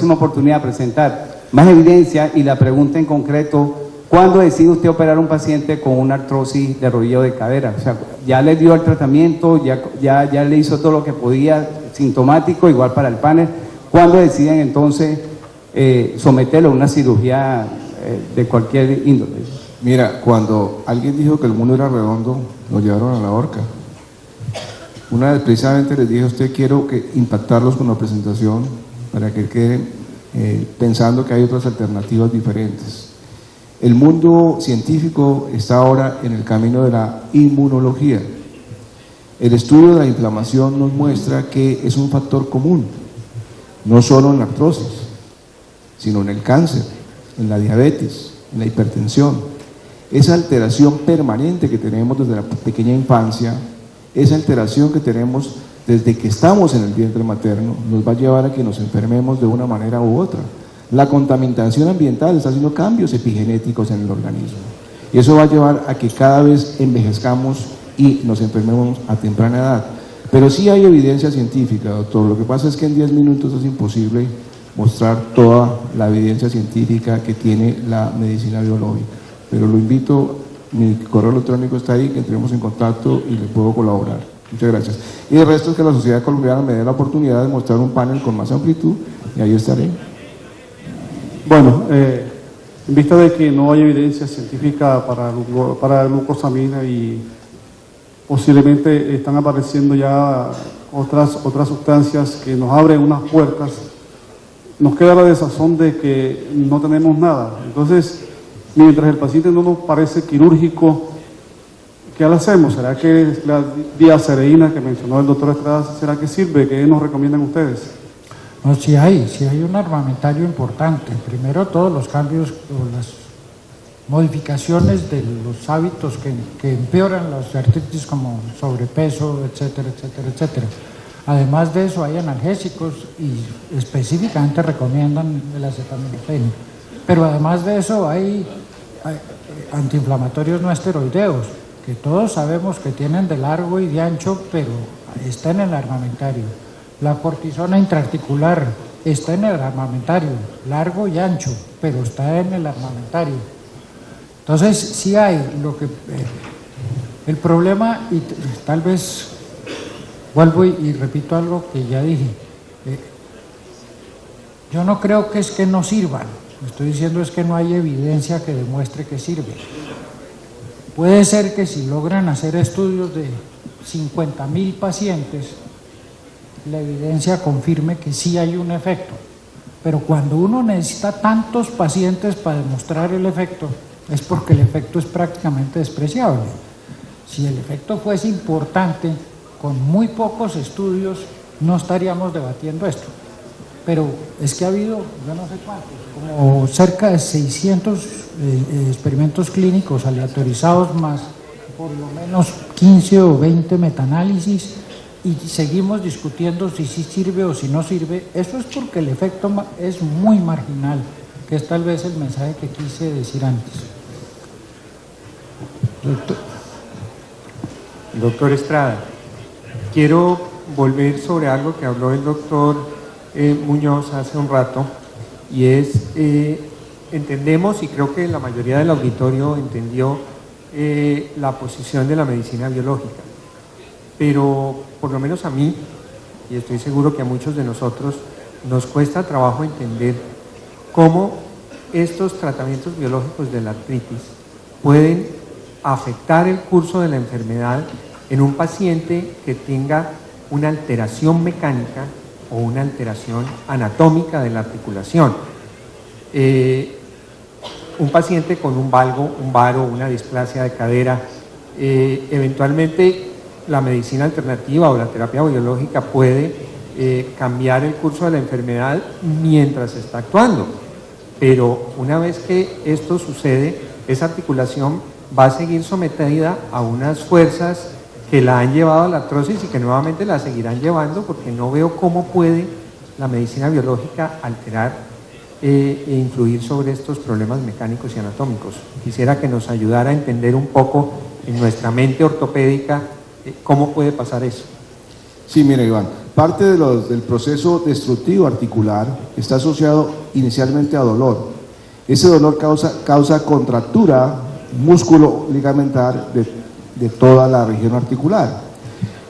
próxima oportunidad presentar más evidencia. Y la pregunta en concreto, ¿cuándo decide usted operar a un paciente con una artrosis de rodilla o de cadera? O sea, ya le dio el tratamiento, ya le hizo todo lo que podía, sintomático, igual para el panel. ¿Cuándo deciden entonces someterlo a una cirugía de cualquier índole? Mira, cuando alguien dijo que el mundo era redondo, lo llevaron a la horca. Una vez precisamente les dije a usted, quiero impactarlos con la presentación para que queden pensando que hay otras alternativas diferentes. El mundo científico está ahora en el camino de la inmunología. El estudio de la inflamación nos muestra que es un factor común, no solo en la artrosis, sino en el cáncer, en la diabetes, en la hipertensión. Esa alteración permanente que tenemos desde la pequeña infancia, esa alteración que tenemos desde que estamos en el vientre materno, nos va a llevar a que nos enfermemos de una manera u otra. La contaminación ambiental está haciendo cambios epigenéticos en el organismo y eso va a llevar a que cada vez envejezcamos y nos enfermemos a temprana edad. Pero sí hay evidencia científica, doctor. Lo que pasa es que en 10 minutos es imposible mostrar toda la evidencia científica que tiene la medicina biológica. Pero lo invito, mi correo electrónico está ahí, que entremos en contacto y le puedo colaborar. Muchas gracias. Y el resto es que la sociedad colombiana me dé la oportunidad de mostrar un panel con más amplitud y ahí estaré. Bueno, en vista de que no hay evidencia científica para glucosamina y posiblemente están apareciendo ya otras sustancias que nos abren unas puertas, nos queda la desazón de que no tenemos nada. Entonces, mientras el paciente no nos parece quirúrgico, ¿qué le hacemos? ¿Será que la diacereína que mencionó el doctor Estrada, será que sirve? ¿Qué nos recomiendan ustedes? No, sí hay un armamentario importante. Primero, todos los cambios o las modificaciones de los hábitos que empeoran las artritis, como sobrepeso, etcétera, etcétera, etcétera. Además de eso, hay analgésicos y específicamente recomiendan el acetaminofén. Pero además de eso, hay antiinflamatorios no esteroideos, que todos sabemos que tienen de largo y de ancho, pero está en el armamentario. La cortisona intraarticular está en el armamentario, largo y ancho, pero está en el armamentario. Entonces, sí hay el problema, y tal vez vuelvo y repito algo que ya dije. Yo no creo que es que no sirvan, lo que estoy diciendo es que no hay evidencia que demuestre que sirve. Puede ser que si logran hacer estudios de 50.000 pacientes, la evidencia confirme que sí hay un efecto, pero cuando uno necesita tantos pacientes para demostrar el efecto, es porque el efecto es prácticamente despreciable. Si el efecto fuese importante, con muy pocos estudios no estaríamos debatiendo esto, pero es que ha habido, yo no sé cuántos, como cerca de 600 experimentos clínicos aleatorizados, más por lo menos 15 o 20 metaanálisis, y seguimos discutiendo si sí sirve o si no sirve. Eso es porque el efecto es muy marginal, que es tal vez el mensaje que quise decir antes. Doctor Estrada, quiero volver sobre algo que habló el doctor Muñoz hace un rato, y es, entendemos, y creo que la mayoría del auditorio entendió la posición de la medicina biológica, pero por lo menos a mí, y estoy seguro que a muchos de nosotros, nos cuesta trabajo entender cómo estos tratamientos biológicos de la artritis pueden afectar el curso de la enfermedad en un paciente que tenga una alteración mecánica o una alteración anatómica de la articulación. Un paciente con un valgo, un varo, una displasia de cadera, eventualmente la medicina alternativa o la terapia biológica puede cambiar el curso de la enfermedad mientras está actuando, pero una vez que esto sucede, esa articulación va a seguir sometida a unas fuerzas que la han llevado a la artrosis y que nuevamente la seguirán llevando, porque no veo cómo puede la medicina biológica alterar e influir sobre estos problemas mecánicos y anatómicos. Quisiera que nos ayudara a entender un poco en nuestra mente ortopédica cómo puede pasar eso. Sí, mira, Iván, parte del proceso destructivo articular está asociado inicialmente a dolor. Ese dolor causa contractura músculo-ligamentar de toda la región articular.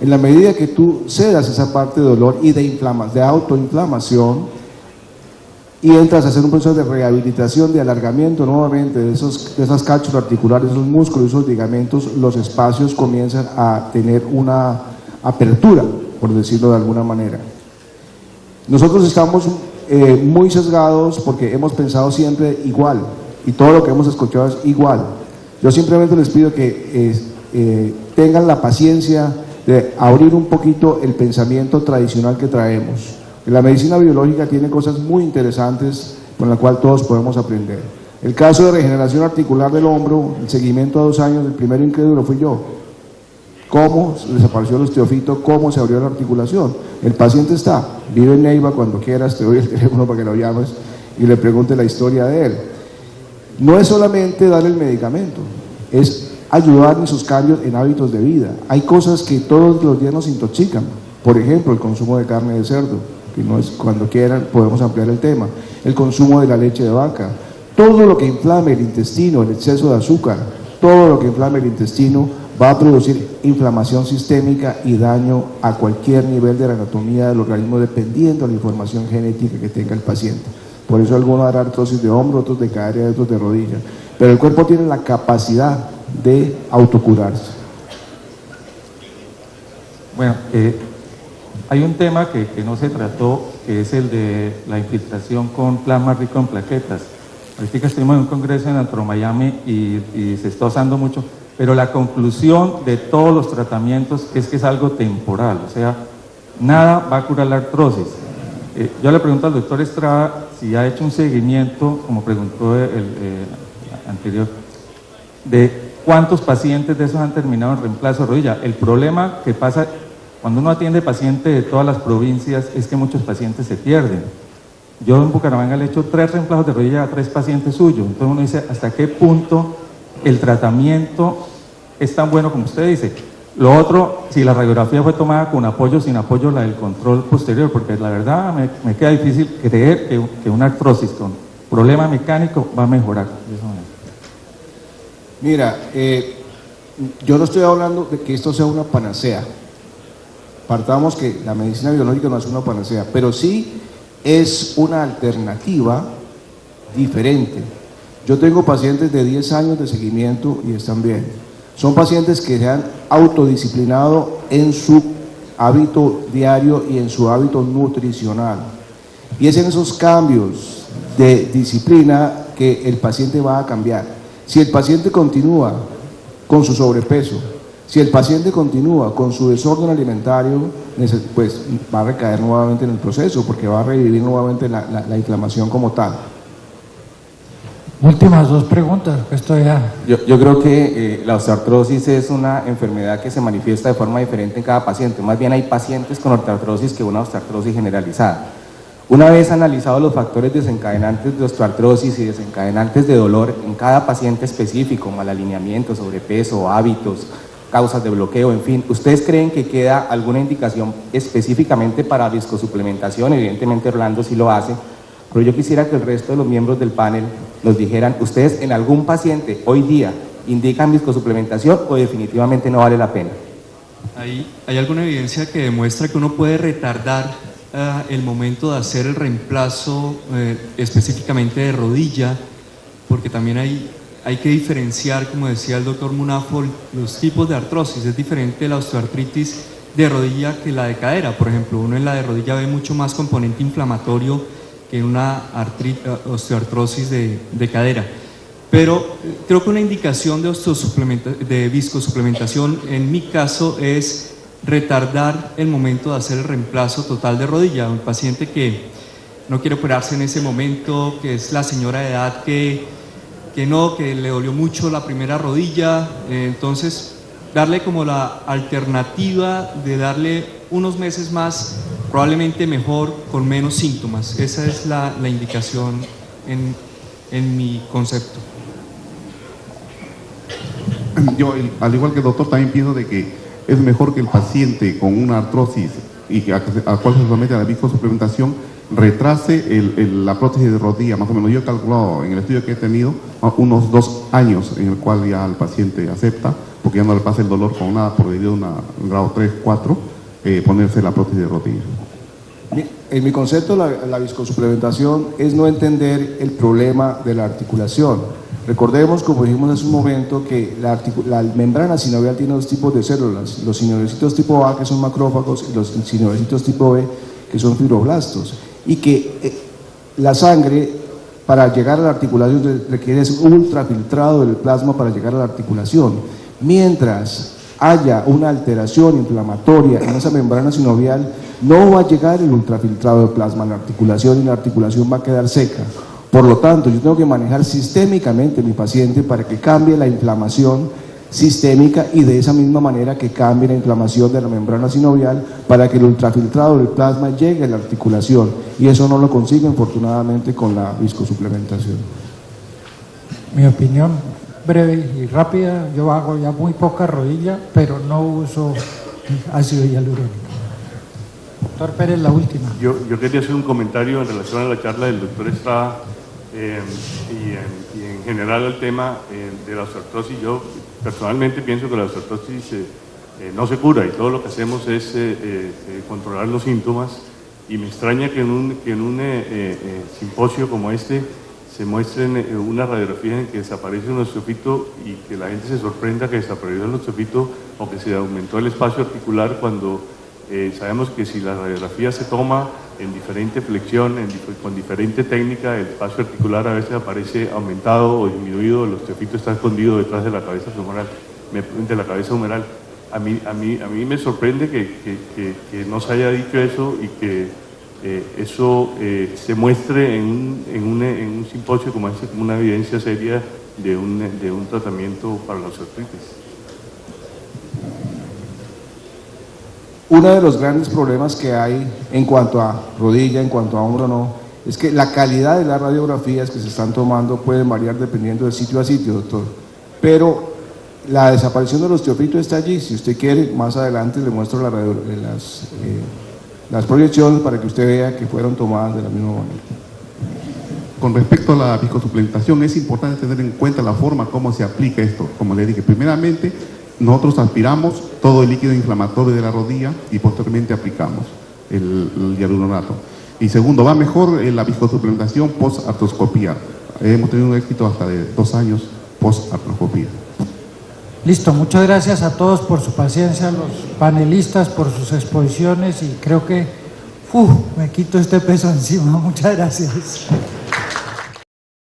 En la medida que tú cedas esa parte de dolor y de autoinflamación y entras a hacer un proceso de rehabilitación, de alargamiento nuevamente de esas cápsulas articulares, esos músculos, esos ligamentos, los espacios comienzan a tener una apertura, por decirlo de alguna manera. Nosotros estamos muy sesgados porque hemos pensado siempre igual y todo lo que hemos escuchado es igual. Yo simplemente les pido que tengan la paciencia de abrir un poquito el pensamiento tradicional que traemos. La medicina biológica tiene cosas muy interesantes con las cuales todos podemos aprender. El caso de regeneración articular del hombro, el seguimiento a 2 años, el primero incrédulo fui yo. ¿Cómo desapareció el osteofito? ¿Cómo se abrió la articulación? El paciente está, vive en Neiva, cuando quieras te doy el teléfono para que lo llames y le pregunte la historia de él. No es solamente darle el medicamento, es ayudar en sus cambios en hábitos de vida. Hay cosas que todos los días nos intoxican, por ejemplo, el consumo de carne de cerdo, que no es, cuando quieran podemos ampliar el tema, el consumo de la leche de vaca, todo lo que inflame el intestino, el exceso de azúcar, todo lo que inflame el intestino va a producir inflamación sistémica y daño a cualquier nivel de la anatomía del organismo dependiendo de la información genética que tenga el paciente. Por eso algunos harán artrosis de hombro, otros de cadera, otros de rodilla, pero el cuerpo tiene la capacidad de autocurarse. Bueno, hay un tema que no se trató, que es el de la infiltración con plasma rico en plaquetas. Ahorita estuvimos en un congreso en Antro Miami y se está usando mucho, pero la conclusión de todos los tratamientos es que es algo temporal, o sea, nada va a curar la artrosis. Yo le pregunto al doctor Estrada si ha hecho un seguimiento, como preguntó el anterior, de cuántos pacientes de esos han terminado en reemplazo de rodilla. El problema que pasa cuando uno atiende pacientes de todas las provincias es que muchos pacientes se pierden. Yo en Bucaramanga le he hecho 3 reemplazos de rodilla a 3 pacientes suyos. Entonces uno dice, ¿hasta qué punto el tratamiento es tan bueno como usted dice? Lo otro, si la radiografía fue tomada con apoyo, sin apoyo, la del control posterior, porque la verdad me queda difícil creer que una artrosis con problema mecánico va a mejorar. Mira, yo no estoy hablando de que esto sea una panacea. Partamos que la medicina biológica no es una panacea, pero sí es una alternativa diferente. Yo tengo pacientes de 10 años de seguimiento y están bien. Son pacientes que se han autodisciplinado en su hábito diario y en su hábito nutricional. Y es en esos cambios de disciplina que el paciente va a cambiar. Si el paciente continúa con su sobrepeso, si el paciente continúa con su desorden alimentario, pues va a recaer nuevamente en el proceso porque va a revivir nuevamente la inflamación como tal. Últimas 2 preguntas, esto ya... Yo creo que la osteoartrosis es una enfermedad que se manifiesta de forma diferente en cada paciente. Más bien hay pacientes con osteoartrosis que una osteoartrosis generalizada. Una vez analizados los factores desencadenantes de osteoartrosis y desencadenantes de dolor en cada paciente específico, mal alineamiento, sobrepeso, hábitos, causas de bloqueo, en fin, ¿ustedes creen que queda alguna indicación específicamente para viscosuplementación? Evidentemente Orlando sí lo hace, pero yo quisiera que el resto de los miembros del panel nos dijeran, ¿ustedes en algún paciente hoy día indican viscosuplementación o definitivamente no vale la pena? ¿Hay alguna evidencia que demuestra que uno puede retardar el momento de hacer el reemplazo específicamente de rodilla? Porque también hay que diferenciar, como decía el doctor Munafo, los tipos de artrosis. Es diferente la osteoartritis de rodilla que la de cadera. Por ejemplo, uno en la de rodilla ve mucho más componente inflamatorio que en una osteoartrosis de cadera. Pero creo que una indicación de viscosuplementación en mi caso es retardar el momento de hacer el reemplazo total de rodilla. Un paciente que no quiere operarse en ese momento, que es la señora de edad que le dolió mucho la primera rodilla, entonces darle como la alternativa de darle unos meses más, probablemente mejor, con menos síntomas. Esa es la indicación en mi concepto. Yo, al igual que el doctor, también pienso de que es mejor que el paciente con una artrosis y a cual se somete a la viscosuplementación retrase la prótesis de rodilla, más o menos. Yo he calculado en el estudio que he tenido unos 2 años en el cual ya el paciente acepta, porque ya no le pasa el dolor con nada por debido a un grado 3, 4, ponerse la prótesis de rodilla. En mi concepto, la viscosuplementación es no entender el problema de la articulación. Recordemos, como dijimos hace un momento, que la membrana sinovial tiene 2 tipos de células, los sinoviocitos tipo A, que son macrófagos, y los sinoviocitos tipo B, que son fibroblastos, y que la sangre, para llegar a la articulación, requiere un ultrafiltrado del plasma para llegar a la articulación. Mientras haya una alteración inflamatoria en esa membrana sinovial, no va a llegar el ultrafiltrado de plasma a la articulación y la articulación va a quedar seca. Por lo tanto, yo tengo que manejar sistémicamente a mi paciente para que cambie la inflamación sistémica y de esa misma manera que cambie la inflamación de la membrana sinovial para que el ultrafiltrado del plasma llegue a la articulación, y eso no lo consigo afortunadamente con la viscosuplementación. Mi opinión breve y rápida: yo hago ya muy poca rodilla, pero no uso ácido hialurónico. Doctor Pérez, la última. Yo quería hacer un comentario en relación a la charla del doctor Estrada y en general al tema de la osteoartrosis. Yo personalmente pienso que la osteoartrosis no se cura y todo lo que hacemos es controlar los síntomas, y me extraña que en un simposio como este se muestren unas radiografías en que desaparece un osteofito y que la gente se sorprenda que desapareció el osteofito o que se aumentó el espacio articular, cuando sabemos que si la radiografía se toma en diferente flexión, con diferente técnica, el espacio articular a veces aparece aumentado o disminuido, el osteofito está escondido detrás de la cabeza humeral. A mí me sorprende que no se haya dicho eso y que eso se muestre en un simposio como este como una evidencia seria de un tratamiento para la osteoartritis. Uno de los grandes problemas que hay en cuanto a rodilla, en cuanto a hombro, no, es que la calidad de las radiografías que se están tomando pueden variar dependiendo de sitio a sitio, doctor. Pero la desaparición del osteofito está allí. Si usted quiere, más adelante le muestro las proyecciones para que usted vea que fueron tomadas de la misma manera. Con respecto a la viscosuplementación, es importante tener en cuenta la forma como se aplica esto. Como le dije, primeramente nosotros aspiramos todo el líquido inflamatorio de la rodilla y posteriormente aplicamos el hialuronato. Y segundo, va mejor la viscosuplementación post-artroscopía. Hemos tenido un éxito hasta de 2 años post-artroscopía. Listo, muchas gracias a todos por su paciencia, a los panelistas por sus exposiciones, y creo que me quito este peso encima. Muchas gracias.